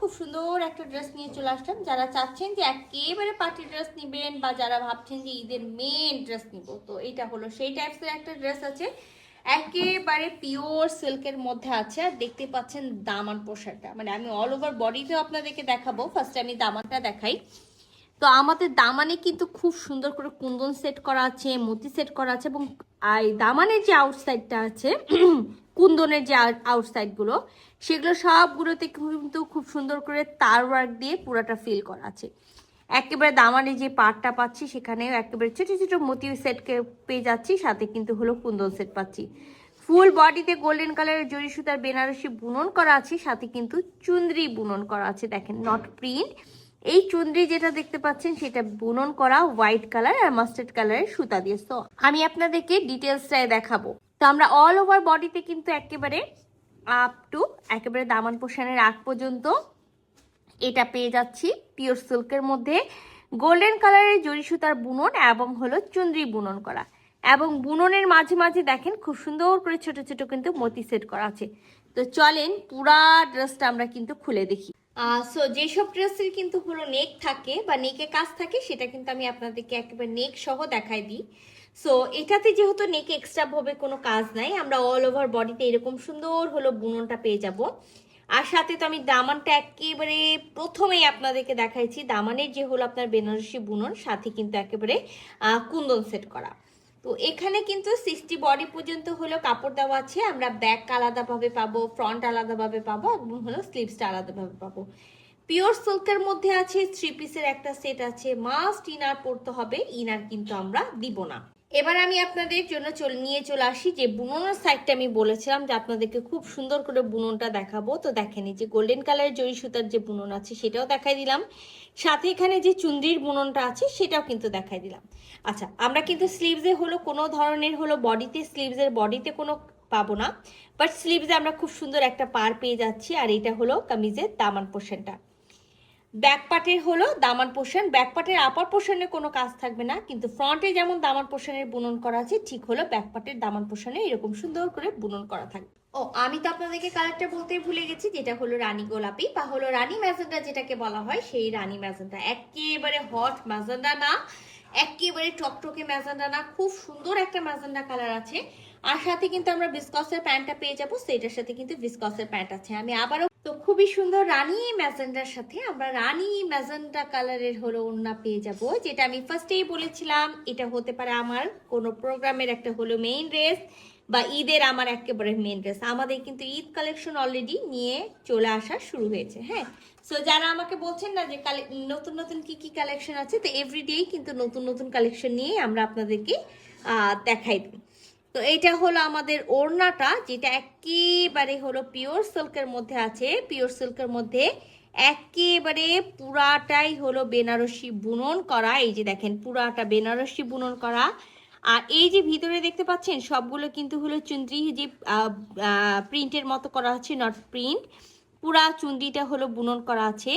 খুব সুন্দর একটা ড্রেস নিয়ে চলে আসলাম। যারা চাচ্ছেন যে একেবারে পার্টি ড্রেস নেবেন বা যারা ভাবছেন যে ঈদের মেন ড্রেস নিব, তো এটা হলো সেই টাইপসের একটা ড্রেস আছে, একেবারে পিওর সিল্কের মধ্যে আছে। আর দেখতে পাচ্ছেন দামান পোশাকটা, মানে আমি অল ওভার বডিতেও আপনাদেরকে দেখাবো। ফার্স্টে আমি দামানটা দেখাই। তো আমাদের দামানে কিন্তু খুব সুন্দর করে কুন্দন সেট করা আছে, মতি সেট করা আছে, এবং এই দামানের যে আউটসাইডটা আছে কুন্দনের যে আউটসাইডগুলো, সেগুলো সবগুলোতে কিন্তু খুব সুন্দর করে তার ওয়ার্ক দিয়ে পুরাটা ফিল করা আছে। একেবারে দামানে যে পার্টটা পাচ্ছি সেখানেও একেবারে ছোট ছোট মতি সেটকে পেয়ে যাচ্ছি, সাথে কিন্তু হলো কুন্দন সেট পাচ্ছি। ফুল বডিতে গোল্ডেন কালারের জরি সুতার বেনারসি বুনন করা আছে, সাথে কিন্তু চুনরি বুনন করা আছে। দেখেন নট প্রিন্ট, এই চুনরি যেটা দেখতে পাচ্ছেন সেটা বুনন করা হোয়াইট কালার আর মাস্টার্ড কালারের সুতা দিয়ে। তো আমি আপনাদেরকে ডিটেলসটাই দেখাবো। তো আমরা অল ওভার বডিতে কিন্তু একেবারে আপ টু একেবারে দামান পোষণের আগ পর্যন্ত এটা পেয়ে যাচ্ছি পিওর সিল্কের মধ্যে গোল্ডেন কালারের জরি সুতার বুনন এবং হলো চুনরি বুনন করা, এবং বুননের মাঝে মাঝে দেখেন খুব সুন্দর করে ছোট ছোট কিন্তু মতি সেট করা আছে। তো চলেন পুরা ড্রেসটা আমরা কিন্তু খুলে দেখি। সো যেসব ড্রেসের কিন্তু হলো নেক থাকে বা নেকে কাজ থাকে, সেটা কিন্তু আমি আপনাদেরকে একেবারে নেক সহ দেখাই দিই। সো এটাতে যেহেতু নেকে এক্সট্রা ভাবে কোনো কাজ নাই, আমরা অল ওভার বডিতে এরকম সুন্দর হলো বুননটা পেয়ে যাব। আর সাথে তো আমি দামানটা একেবারে প্রথমেই আপনাদেরকে দেখাইছি, দামানের যে হলো আপনার বেনারসি বুনন, সাথে কিন্তু একেবারে কুন্দন সেট করা। তো এখানে কিন্তু 60 বডি পর্যন্ত হলো কাপড় দেওয়া আছে। আমরা ব্যাক আলাদাভাবে পাবো, ফ্রন্ট আলাদাভাবে পাবো, এবং হলো স্লিভসটা আলাদাভাবে পাবো। পিওর সিল্কের মধ্যে আছে, 3 পিসের একটা সেট আছে। মাস্ট ইনার পরতে হবে, ইনার কিন্তু আমরা দিব না। এবার আমি আপনাদের জন্য নিয়ে চলে আসি যে বুননের সাইডটা আমি বলেছিলাম যে আপনাদেরকে খুব সুন্দর করে বুননটা দেখাবো। তো দেখেন এই যে গোল্ডেন কালারের জরি সুতার যে বুনন আছে সেটাও দেখাই দিলাম, সাথে এখানে যে চুনরির বুননটা আছে সেটাও কিন্তু দেখাই দিলাম। আচ্ছা, আমরা কিন্তু স্লিভসে হলো কোনো ধরনের হলো বডিতে, স্লিভসের বডিতে কোনো পাবো না, বাট স্লিভসে আমরা খুব সুন্দর একটা পার পেয়ে যাচ্ছি। আর এটা হলো কামিজের দামান পোর্শনটা। ব্যাক পার্টের হলো দামান পোর্শন, ব্যাক পার্টের আপার পোর্শনে কোনো কাজ থাকবে না, কিন্তু ফ্রন্টে যেমন দামান পোর্শনের বুনন করা আছে, ঠিক হলো ব্যাক পার্টের দামান পোর্শনে এরকম সুন্দর করে বুনন করা থাকবে। ও আমি তো আপনাদেরকে কালারটা বলতেই ভুলে গেছি, যেটা হলো রানী গোলাপি বা হলো রানী ম্যাজেন্ডা যেটাকে বলা হয়, সেই রানী ম্যাজেন্ডা। একেবারে হট ম্যাজেন্ডা না, একেবারে টকটকে ম্যাজেন্ডা না, খুব সুন্দর একটা ম্যাজেন্ডা কালার আছে। আর সাথে কিন্তু আমরা ভিসকসের প্যান্টটা পেয়ে যাবো, সেটার সাথে কিন্তু ভিসকসের প্যান্ট আছে। আমি আবারও তো খুবই সুন্দর রানী ম্যাজেন্ডার সাথে আমরা রানী ম্যাজেন্ডা কালারের হলো ওড়না পেয়ে যাব, যেটা আমি ফার্স্টেই বলেছিলাম এটা হতে পারে আমার কোনো প্রোগ্রামের একটা হলো মেইন ড্রেস বা ঈদের আমার একেবারে মেইন ড্রেস। আমাদের কিন্তু ঈদ কালেকশন অলরেডি নিয়ে চলে আসা শুরু হয়েছে। হ্যাঁ, সো যারা আমাকে বলছেন না যে নতুন নতুন কি কি কালেকশন আছে, তো এভরিডেই কিন্তু নতুন নতুন কালেকশন নিয়ে আমরা আপনাদেরকে দেখাই দিই। তো এইটা হলো আমাদের ওড়নাটা, যেটা একেবারে হলো পিওর সিল্কের মধ্যে আছে। পিওর সিল্কের মধ্যে একেবারে পুরাটাই হলো বেনারসি বুনন করা। এই যে দেখেন পুরাটা বেনারসি বুনন করা। আর এই যে ভিতরে দেখতে পাচ্ছেন সবগুলো কিন্তু হলো চুনরি যে প্রিন্টের মতো করা আছে, নট প্রিন্ট, পুরা চুনরিটা হলো বুনন করা আছে।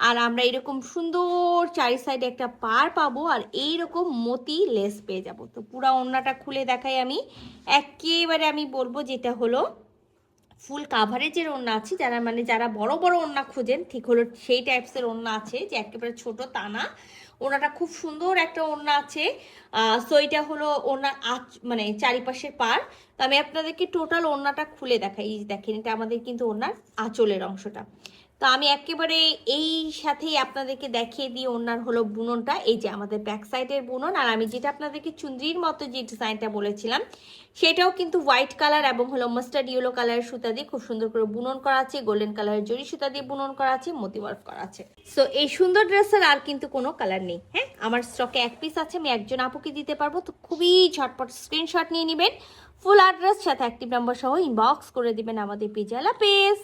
আর আমরা এরকম সুন্দর চারি সাইডে একটা পার পাবো, আর এইরকম মতি লেস পেয়ে যাব। তো পুরা ওড়নাটা খুলে দেখাই আমি, একেবারে আমি বলবো যেটা হলো ফুল কাভারেজের ওড়না আছে। যারা বড় বড় ওড়না খুঁজেন, ঠিক হলো সেই টাইপসের ওড়না আছে, যে একেবারে ছোট তা না। ওড়নাটা খুব সুন্দর একটা ওড়না আছে। সো এটা হলো ওড়নার মানে চারিপাশের পার। তো আমি আপনাদেরকে টোটাল ওড়নাটা খুলে দেখাই। এই দেখেন এটা আমাদের কিন্তু ওড়নার আঁচলের অংশটা। তো আমি একেবারে এই সাথেই আপনাদেরকে দেখিয়ে দিই ওড়নার হলো বুননটা। এই যে আমাদের ব্যাক সাইডের বুনন, আর আমি যেটা আপনাদেরকে চুনরির মতো যে ডিজাইনটা বলেছিলাম সেটাও কিন্তু হোয়াইট কালার এবং হলো মাস্টার্ড ইয়েলো কালারের সুতা দিয়ে খুব সুন্দর করে বুনন করা আছে, গোল্ডেন কালারের জরি সুতা দিয়ে বুনন করা আছে, মতি ওয়ার্ক করা আছে। সো এই সুন্দর ড্রেসের আর কিন্তু কোনো কালার নেই। হ্যাঁ, আমার স্টকে এক পিস আছে, আমি একজন আপুকে দিতে পারবো। তো খুবই ঝটপট স্ক্রিনশট নিয়ে নেবেন, ফুল অ্যাড্রেস সাথে অ্যাক্টিভ নাম্বার সহ ইনবক্স করে দিবেন আমাদের পেজে। আল্লাহ হাফেজ।